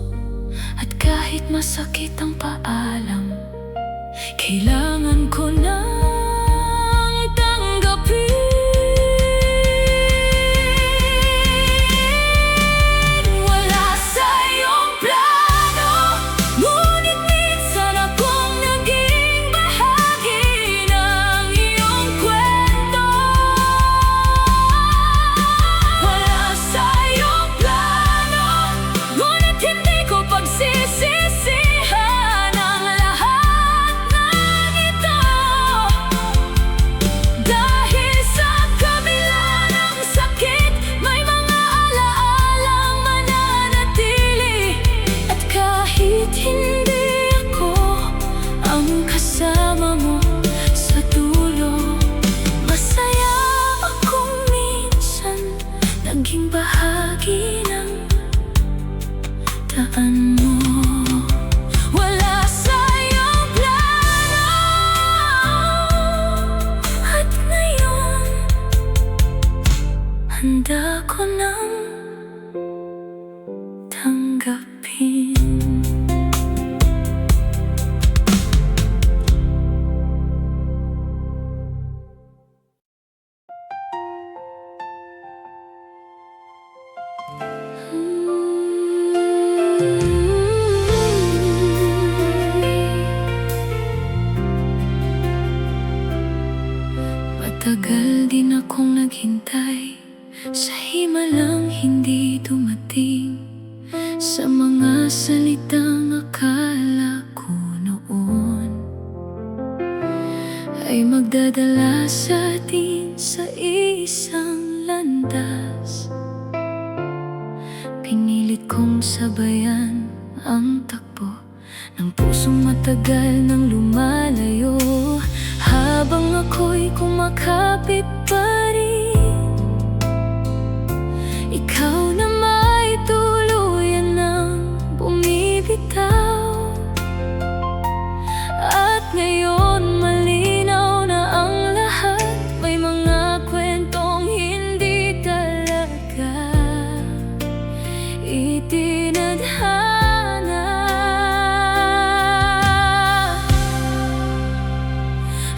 [SPEAKER 1] At kahit masakit ang paalam, kailangan ko nang tanggapin. Wala sa iyong plano, ngunit minsan akong naging bahagi ng iyong kwento. Wala sa iyong plano, ngunit hindi ko pagsisisihan ang lahat ng Pinilit kong sabayan ang takbo ng pusong matagal nang lumalayo, habang ako'y kumakapit pa rin. Ikaw na may tuluyan ng bumibitaw, at ngayon malinaw na ang lahat. May mga kwentong hindi talaga itinadhana.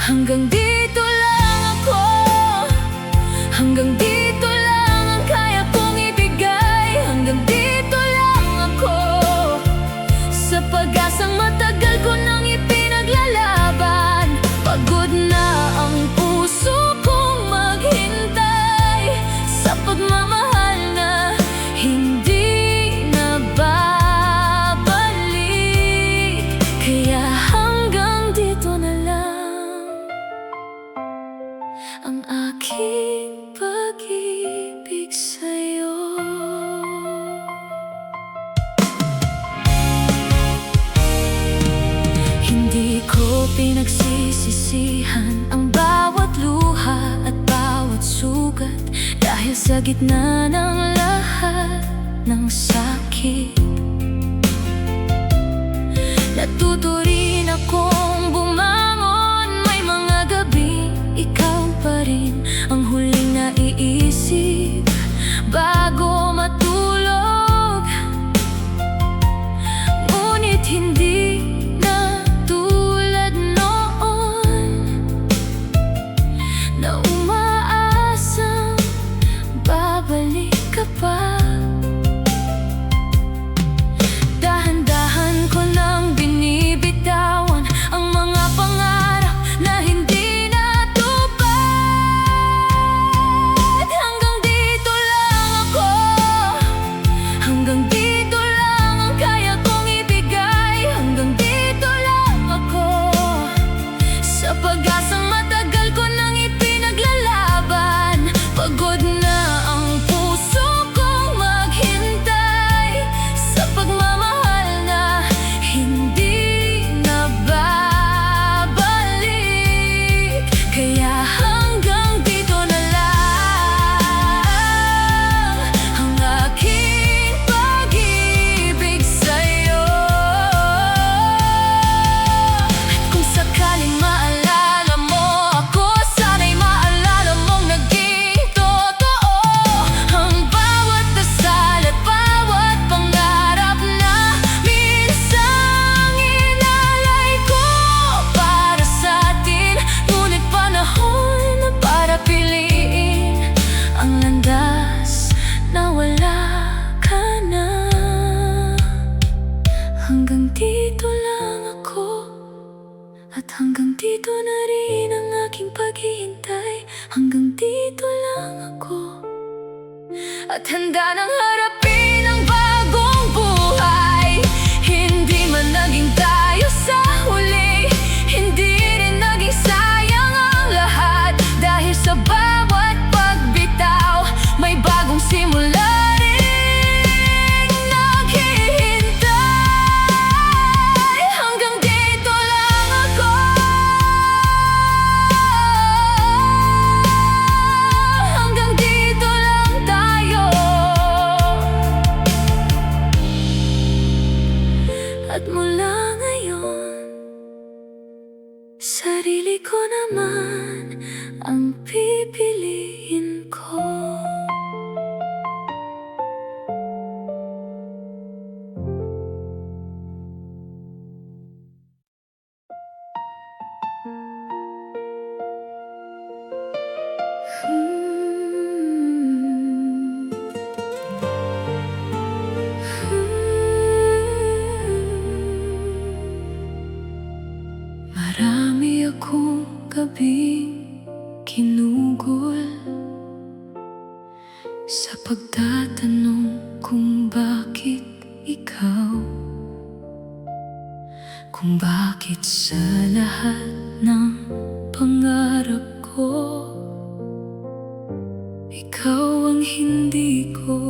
[SPEAKER 1] Hanggang dito lang ako, hanggang dito lang ang kaya kong ibigay. Hanggang dito lang ako, sa pag-asang matagal ko nang ipinaglalaban. Pagod na ang puso kong maghintay sa pagmamahal na hindi na babalik. Kaya hanggang dito na lang ang aking pag-ibig sa'yo. Hindi ko pinagsisisihan ang bawat luha at bawat sugat, dahil sa gitna ng lahat ng sakit, natuto rin akong bumangon. May mga gabi ikaw pa rin ang huling naiisip bago matulog. Ngunit hindi na tulad noon na umaasang babalik ka pa. Dahan-dahan ko nang binibitawan ang mga pangarap na hindi natupad. Hanggang dito lang ako, hanggang dito lang ang kaya kong ibigay. Hanggang dito lang ako, sa pag-asang matagal ko nang ipinaglalaban. Pagod na ang puso kong maghintay sa pagmamahal na hindi na babalik. Kaya hanggang dito na lang ang aking pag-ibig sa'yo. At kung sakaling maalala mo ako, sana'y maalala mong naging totoo ang bawat dasal at bawat pangarap na minsang inalay ko para sa atin. Ngunit panahon na para piliin ang landas na wala ka na. Hanggang dito lang ako, at hanggang dito na rin ang aking paghihintay. Hanggang dito lang ako, at handa nang harapin ang bagong buhay. Hindi man naging tayo sa huli, hindi rin naging sayang ang lahat. Dahil sa bawat pagbitaw, may bagong simula rin naghihintay. Hanggang dito lang ako, hanggang dito lang tayo. At mula ngayon, sarili ko naman ang pipiliin ko. Marami akong gabing kinugol sa pagtatanong kung bakit ikaw, kung bakit sa lahat ng pangarap ko ikaw ang hindi ko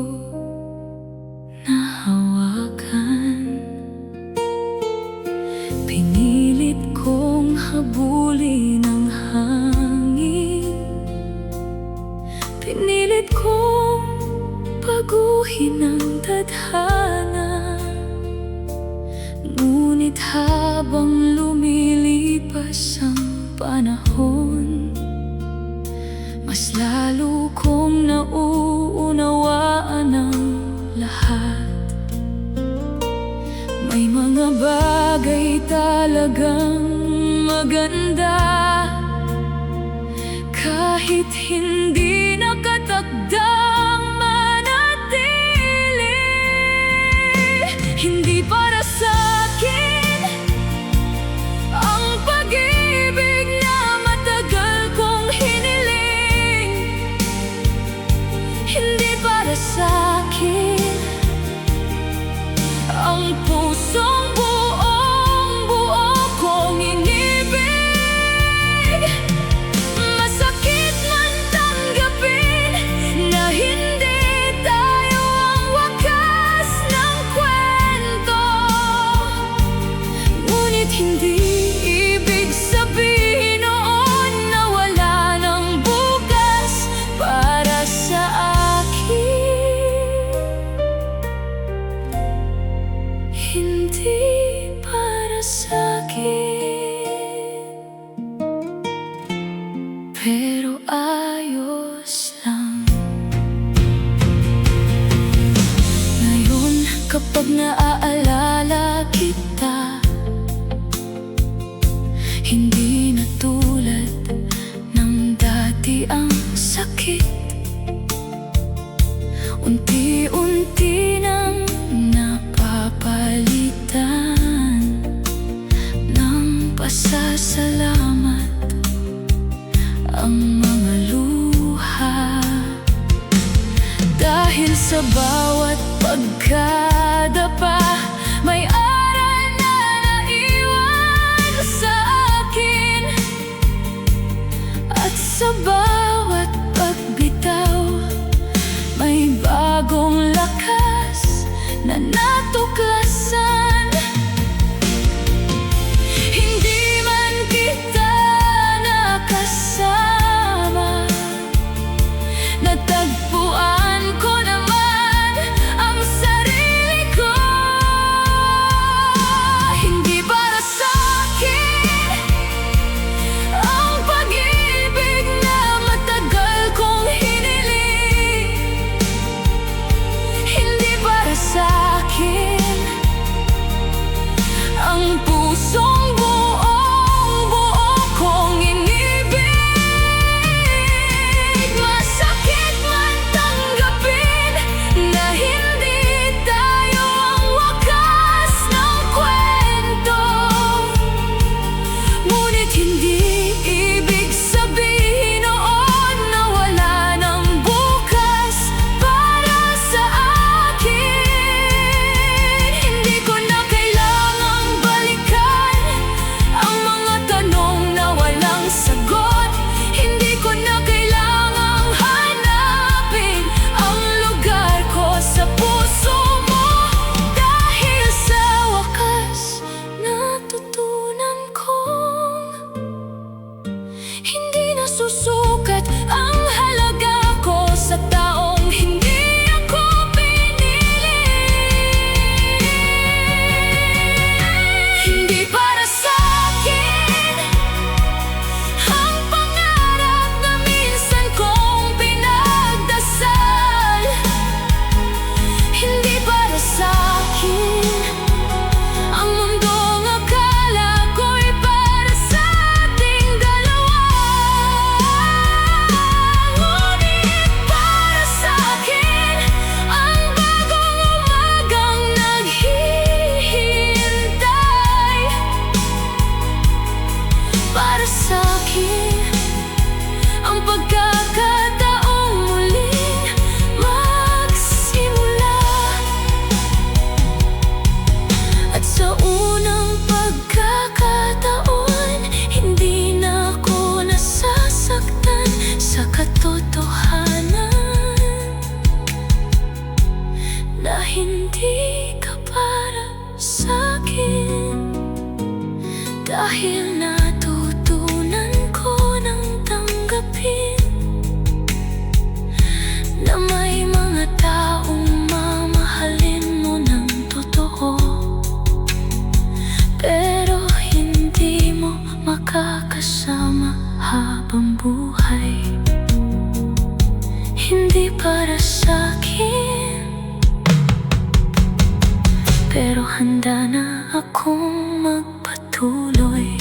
[SPEAKER 1] panahon, mas lalo kong nauunawaan ang lahat. May mga bagay talagang maganda kahit hindi nakatakdang manatili. Hindi para sa'kin ang pag-ibig na matagal kong hiniling. Hindi para sa'kin ang pusong buong-buo kong inibig. Masakit man tanggapin na hindi tayo ang wakas ng kwento, ngunit hindi ibig sabihin noon na wala ng bukas para sa akin. Hindi para sa'kin, pero ayos lang. Ngayon kapag naaalala kita, hindi na tulad ng dati ang sakit. Unti-unti nang napapalitan ng pasasalamat ang mga luha. Dahil sa bawat pagkadapa, may aral na naiwan sa akin. At sa bawat pagbitaw, may bagong lakas na natuklasan. Hindi man kita nakasama, natagpuan ko naman ang sarili ko. Hindi para sa'kin ang pag-ibig na matagal kong hiniling. Hindi para sa'kin ang pusong buong-buo kong inibig. Masakit man tanggapin na hindi tayo ang wakas ng kwento, ngunit hindi ibig sabihin noon na wala ng bukas para sa akin. Hindi ko na kailangang balikan ang mga tanong na walang sagot. Hindi ko na kailangang hanapin ang lugar ko sa puso mo. Dahil sa wakas natutunan kong hindi nasusukat ang halaga ko sa taong hindi ako pinili. Hindi para sa'kin ang pangarap na minsan kong pinagdasal. Hindi para sa'kin ang mundong akala ko'y para sa ating dalawa. Ngunit para sa'kin ang bagong umagang naghihintay. Para sa'kin ang pagkakataong muling magsimula. At sa unang pagkakataon, hindi na ako nasasaktan sa katotohanan na hindi ka para sa'kin. Dahil natutunan ko ng tanggapin na may mga taong mamahalin mo ng totoo, pero hindi mo makakasama handa na akong magpatuloy.